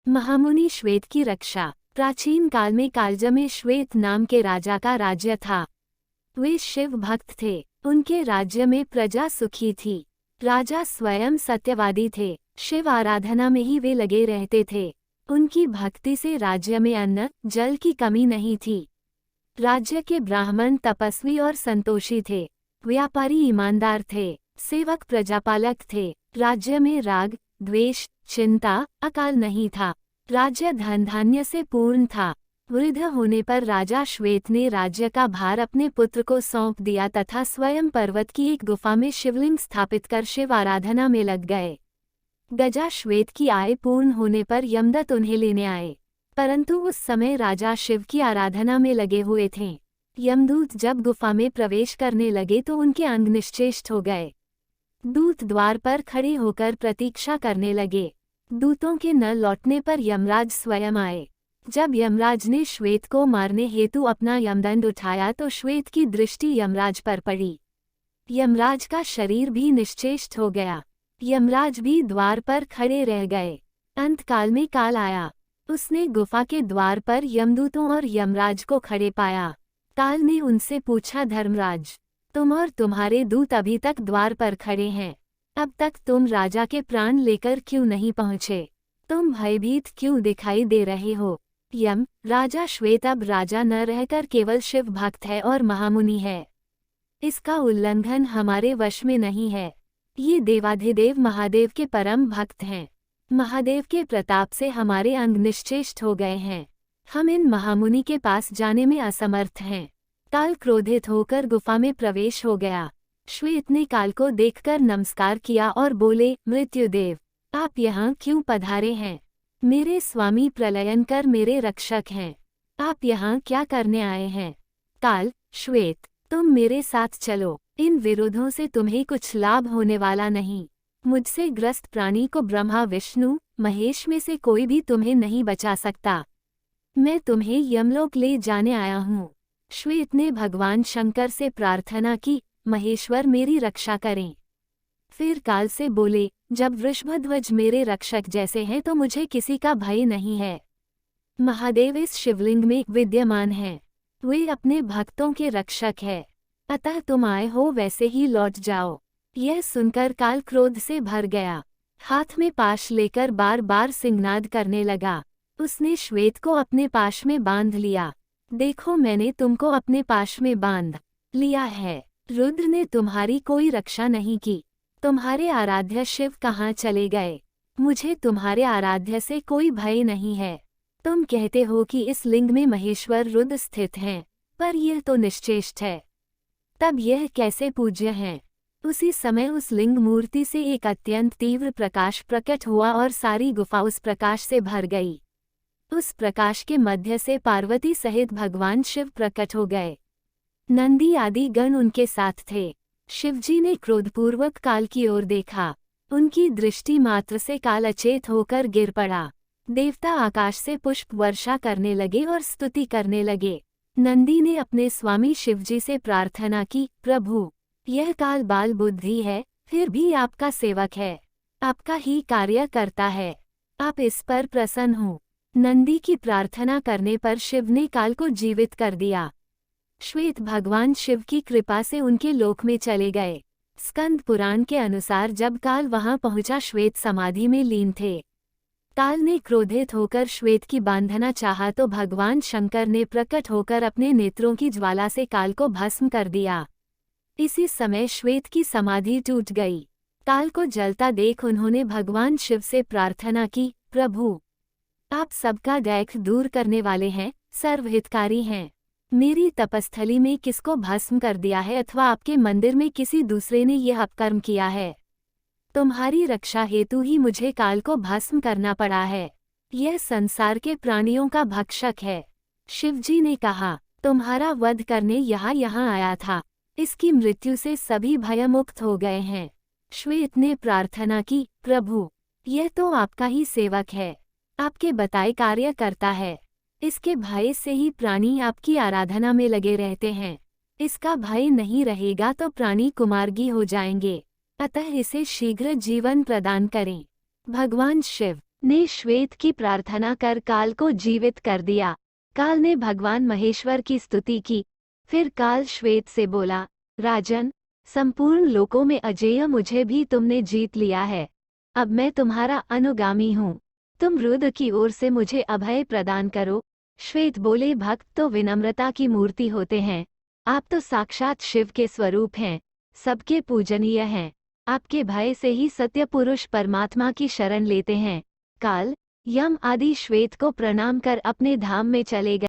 महामुनि श्वेत की रक्षा। प्राचीन काल में कालज में श्वेत नाम के राजा का राज्य था। वे शिव भक्त थे। उनके राज्य में प्रजा सुखी थी। राजा स्वयं सत्यवादी थे। शिव आराधना में ही वे लगे रहते थे। उनकी भक्ति से राज्य में अन्न जल की कमी नहीं थी। राज्य के ब्राह्मण तपस्वी और संतोषी थे। व्यापारी ईमानदार थे। सेवक प्रजापालक थे। राज्य में राग द्वेष चिंता अकाल नहीं था। राज्य धन धान्य से पूर्ण था। वृद्ध होने पर राजा श्वेत ने राज्य का भार अपने पुत्र को सौंप दिया तथा स्वयं पर्वत की एक गुफा में शिवलिंग स्थापित कर शिव आराधना में लग गए। गजा श्वेत की आय पूर्ण होने पर यमदत्त उन्हें लेने आए, परंतु उस समय राजा शिव की आराधना में लगे हुए थे। यमदूत जब गुफा में प्रवेश करने लगे तो उनके अंग निश्चेष्ट हो गए। दूत द्वार पर खड़े होकर प्रतीक्षा करने लगे। दूतों के न लौटने पर यमराज स्वयं आए। जब यमराज ने श्वेत को मारने हेतु अपना यमदंड उठाया तो श्वेत की दृष्टि यमराज पर पड़ी। यमराज का शरीर भी निश्चेष्ट हो गया। यमराज भी द्वार पर खड़े रह गए। अंतकाल में काल आया। उसने गुफा के द्वार पर यमदूतों और यमराज को खड़े पाया। काल ने उनसे पूछा, धर्मराज, तुम और तुम्हारे दूत अभी तक द्वार पर खड़े हैं, अब तक तुम राजा के प्राण लेकर क्यों नहीं पहुँचे? तुम भयभीत क्यों दिखाई दे रहे हो? यम, राजा श्वेत अब राजा न रहकर केवल शिव भक्त है और महामुनि है। इसका उल्लंघन हमारे वश में नहीं है। ये देवाधिदेव महादेव के परम भक्त हैं। महादेव के प्रताप से हमारे अंग निश्चेष्ट हो गए हैं। हम इन महामुनि के पास जाने में असमर्थ हैं। काल क्रोधित होकर गुफा में प्रवेश हो गया। श्वेत ने काल को देखकर नमस्कार किया और बोले, मृत्युदेव, आप यहाँ क्यों पधारे हैं? मेरे स्वामी प्रलयंकर मेरे रक्षक हैं। आप यहाँ क्या करने आए हैं? काल, श्वेत, तुम मेरे साथ चलो। इन विरोधों से तुम्हें कुछ लाभ होने वाला नहीं। मुझसे ग्रस्त प्राणी को ब्रह्मा विष्णु महेश में से कोई भी तुम्हें नहीं बचा सकता। मैं तुम्हें यमलोक ले जाने आया हूँ। श्वेत ने भगवान शंकर से प्रार्थना की, महेश्वर मेरी रक्षा करें। फिर काल से बोले, जब वृषभध्वज मेरे रक्षक जैसे हैं तो मुझे किसी का भय नहीं है। महादेव इस शिवलिंग में विद्यमान हैं। वे अपने भक्तों के रक्षक है। अतः तुम आए हो वैसे ही लौट जाओ। यह सुनकर काल क्रोध से भर गया। हाथ में पाश लेकर बार बार सिंहनाद करने लगा। उसने श्वेत को अपने पाश में बांध लिया। देखो, मैंने तुमको अपने पाश में बांध लिया है। रुद्र ने तुम्हारी कोई रक्षा नहीं की। तुम्हारे आराध्य शिव कहाँ चले गए? मुझे तुम्हारे आराध्य से कोई भय नहीं है। तुम कहते हो कि इस लिंग में महेश्वर रुद्र स्थित हैं, पर यह तो निश्चेष्ट है। तब यह कैसे पूज्य हैं? उसी समय उस लिंग मूर्ति से एक अत्यंत तीव्र प्रकाश प्रकट हुआ और सारी गुफा उस प्रकाश से भर गई। उस प्रकाश के मध्य से पार्वती सहित भगवान शिव प्रकट हो गए। नंदी आदि गण उनके साथ थे। शिवजी ने क्रोधपूर्वक काल की ओर देखा। उनकी दृष्टि मात्र से काल अचेत होकर गिर पड़ा। देवता आकाश से पुष्प वर्षा करने लगे और स्तुति करने लगे। नंदी ने अपने स्वामी शिवजी से प्रार्थना की, प्रभु, यह काल बाल बुद्धि है, फिर भी आपका सेवक है, आपका ही कार्य करता है, आप इस पर प्रसन्न हो। नंदी की प्रार्थना करने पर शिव ने काल को जीवित कर दिया। श्वेत भगवान शिव की कृपा से उनके लोक में चले गए। स्कंद पुराण के अनुसार जब काल वहां पहुंचा, श्वेत समाधि में लीन थे। काल ने क्रोधित होकर श्वेत की बांधना चाहा तो भगवान शंकर ने प्रकट होकर अपने नेत्रों की ज्वाला से काल को भस्म कर दिया। इसी समय श्वेत की समाधि टूट गई। काल को जलता देख उन्होंने भगवान शिव से प्रार्थना की, प्रभु, आप सबका दैख दूर करने वाले हैं, सर्वहितकारी हैं। मेरी तपस्थली में किसको भस्म कर दिया है अथवा आपके मंदिर में किसी दूसरे ने यह अपकर्म किया है? तुम्हारी रक्षा हेतु ही मुझे काल को भस्म करना पड़ा है। यह संसार के प्राणियों का भक्षक है। शिवजी ने कहा, तुम्हारा वध करने यहाँ आया था। इसकी मृत्यु से सभी भयमुक्त हो गए हैं। श्वेत ने प्रार्थना की, प्रभु, यह तो आपका ही सेवक है, आपके बताए कार्य करता है। इसके भय से ही प्राणी आपकी आराधना में लगे रहते हैं। इसका भय नहीं रहेगा तो प्राणी कुमार्गी हो जाएंगे, अतः इसे शीघ्र जीवन प्रदान करें। भगवान शिव ने श्वेत की प्रार्थना कर काल को जीवित कर दिया। काल ने भगवान महेश्वर की स्तुति की। फिर काल श्वेत से बोला, राजन, संपूर्ण लोकों में अजेय मुझे भी तुमने जीत लिया है। अब मैं तुम्हारा अनुगामी हूँ। तुम रुद्र की ओर से मुझे अभय प्रदान करो। श्वेत बोले, भक्त तो विनम्रता की मूर्ति होते हैं। आप तो साक्षात शिव के स्वरूप हैं, सबके पूजनीय हैं। आपके भय से ही सत्य पुरुष परमात्मा की शरण लेते हैं। काल, यम आदि श्वेत को प्रणाम कर अपने धाम में चले गए।